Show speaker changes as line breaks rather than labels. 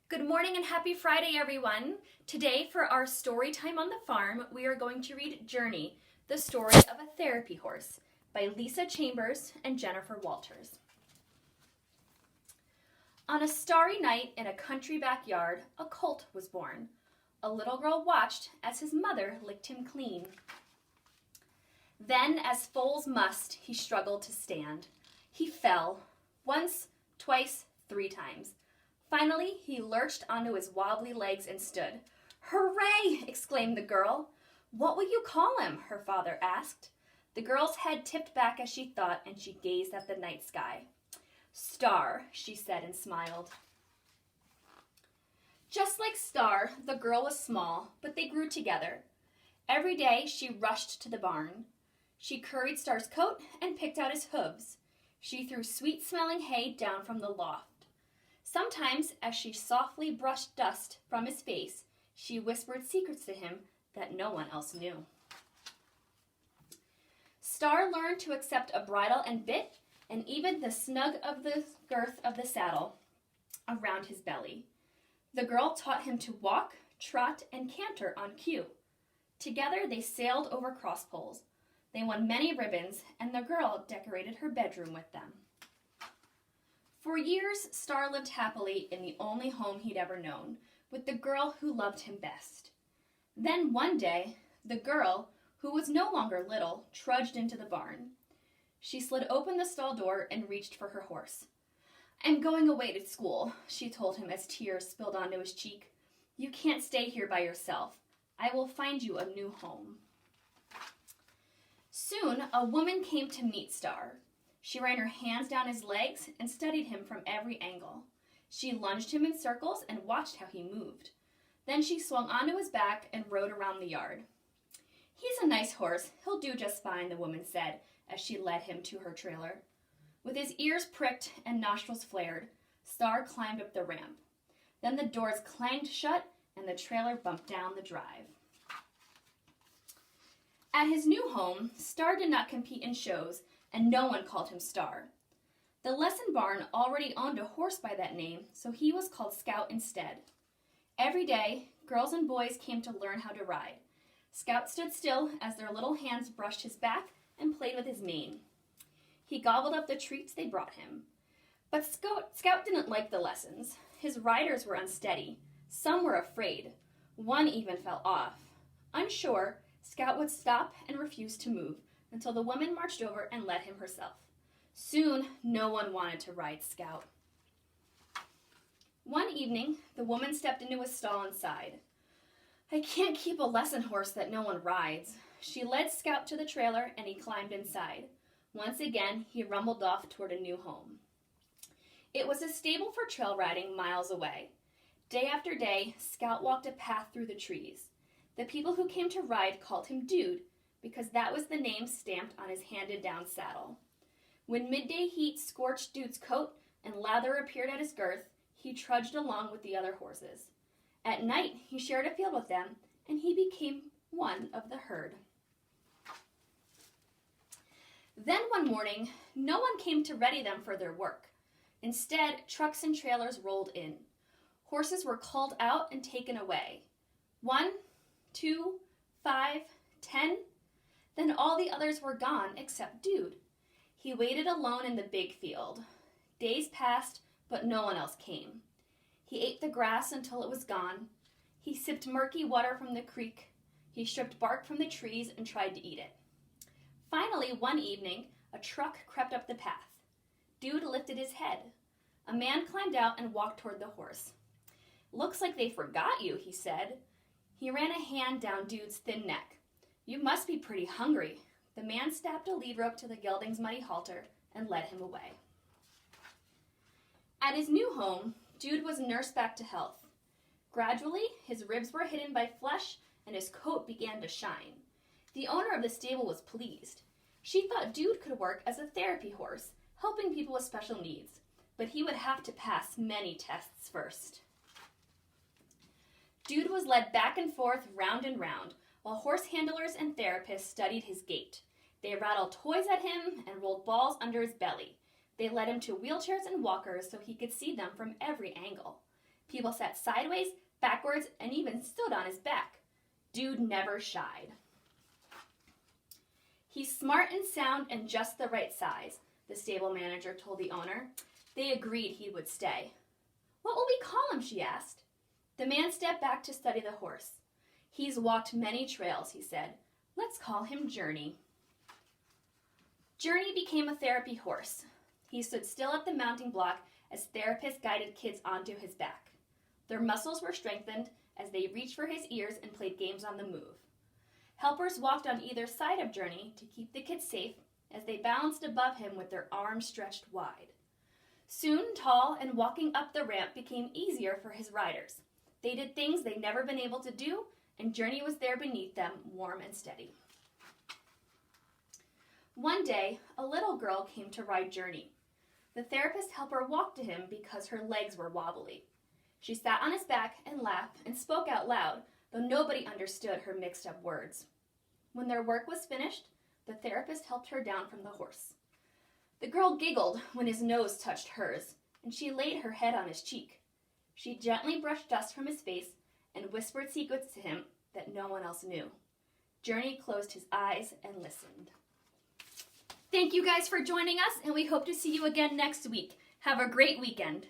Good morning and happy Friday, everyone. Today, for our story time on the farm, we are going to read Journey, the Story of a Therapy Horse by Lisa Chambers and Jennifer Walters. On a starry night in a country backyard, a colt was born. A little girl watched as his mother licked him clean. Then, as foals must, he struggled to stand. He fell, once, twice, 3 times. Finally, he lurched onto his wobbly legs and stood. "Hooray!" exclaimed the girl. "What will you call him?" her father asked. The girl's head tipped back as she thought, and she gazed at the night sky. "Star," she said and smiled. Just like Star, the girl was small, but they grew together. Every day she rushed to the barn. She curried Star's coat and picked out his hooves. She threw sweet-smelling hay down from the loft. Sometimes, as she softly brushed dust from his face, she whispered secrets to him that no one else knew. Star learned to accept a bridle and bit, and even the snug of the girth of the saddle around his belly. The girl taught him to walk, trot, and canter on cue. Together they sailed over cross poles. They won many ribbons, and the girl decorated her bedroom with them. For years, Star lived happily in the only home he'd ever known, with the girl who loved him best. Then one day, the girl, who was no longer little, trudged into the barn. She slid open the stall door and reached for her horse. "I'm going away to school," she told him as tears spilled onto his cheek. "You can't stay here by yourself. I will find you a new home." Soon, a woman came to meet Star. She ran her hands down his legs and studied him from every angle. She lunged him in circles and watched how he moved. Then she swung onto his back and rode around the yard. "He's a nice horse. He'll do just fine," the woman said as she led him to her trailer. With his ears pricked and nostrils flared, Star climbed up the ramp. Then the doors clanged shut and the trailer bumped down the drive. At his new home, Star did not compete in shows, and no one called him Star. The lesson barn already owned a horse by that name, so he was called Scout instead. Every day, girls and boys came to learn how to ride. Scout stood still as their little hands brushed his back and played with his mane. He gobbled up the treats they brought him. But Scout didn't like the lessons. His riders were unsteady. Some were afraid. One even fell off. Unsure, Scout would stop and refuse to move until the woman marched over and led him herself. Soon, no one wanted to ride Scout. One evening, the woman stepped into his stall and sighed. "I can't keep a lesson horse that no one rides." She led Scout to the trailer and he climbed inside. Once again, he rumbled off toward a new home. It was a stable for trail riding miles away. Day after day, Scout walked a path through the trees. The people who came to ride called him Dude, because that was the name stamped on his handed-down saddle. When midday heat scorched Dude's coat and lather appeared at his girth, he trudged along with the other horses. At night, he shared a field with them, and he became one of the herd. Then one morning, no one came to ready them for their work. Instead, trucks and trailers rolled in. Horses were called out and taken away. 1, 2, 5, 10. Then all the others were gone except Dude. He waited alone in the big field. Days passed, but no one else came. He ate the grass until it was gone. He sipped murky water from the creek. He stripped bark from the trees and tried to eat it. Finally, one evening, a truck crept up the path. Dude lifted his head. A man climbed out and walked toward the horse. "Looks like they forgot you," he said. He ran a hand down Dude's thin neck. "You must be pretty hungry." The man snapped a lead rope to the gelding's muddy halter and led him away. At his new home, Dude was nursed back to health. Gradually, his ribs were hidden by flesh and his coat began to shine. The owner of the stable was pleased. She thought Dude could work as a therapy horse, helping people with special needs, but he would have to pass many tests first. Dude was led back and forth, round and round, while horse handlers and therapists studied his gait. They rattled toys at him and rolled balls under his belly. They led him to wheelchairs and walkers so he could see them from every angle. People sat sideways, backwards, and even stood on his back. Dude never shied. He's smart and sound and just the right size, the stable manager told the owner. They agreed he would stay. What will we call him, she asked. The man stepped back to study the horse. He's walked many trails, he said. Let's call him Journey. Journey became a therapy horse. He stood still at the mounting block as therapists guided kids onto his back. Their muscles were strengthened as they reached for his ears and played games on the move. Helpers walked on either side of Journey to keep the kids safe as they balanced above him with their arms stretched wide. Soon, tall and walking up the ramp became easier for his riders. They did things they'd never been able to do, and Journey was there beneath them, warm and steady. One day, a little girl came to ride Journey. The therapist helped her walk to him because her legs were wobbly. She sat on his back and laughed and spoke out loud, though nobody understood her mixed-up words. When their work was finished, the therapist helped her down from the horse. The girl giggled when his nose touched hers, and she laid her head on his cheek. She gently brushed dust from his face and whispered secrets to him that no one else knew. Journey closed his eyes and listened. Thank you guys for joining us, and we hope to see you again next week. Have a great weekend.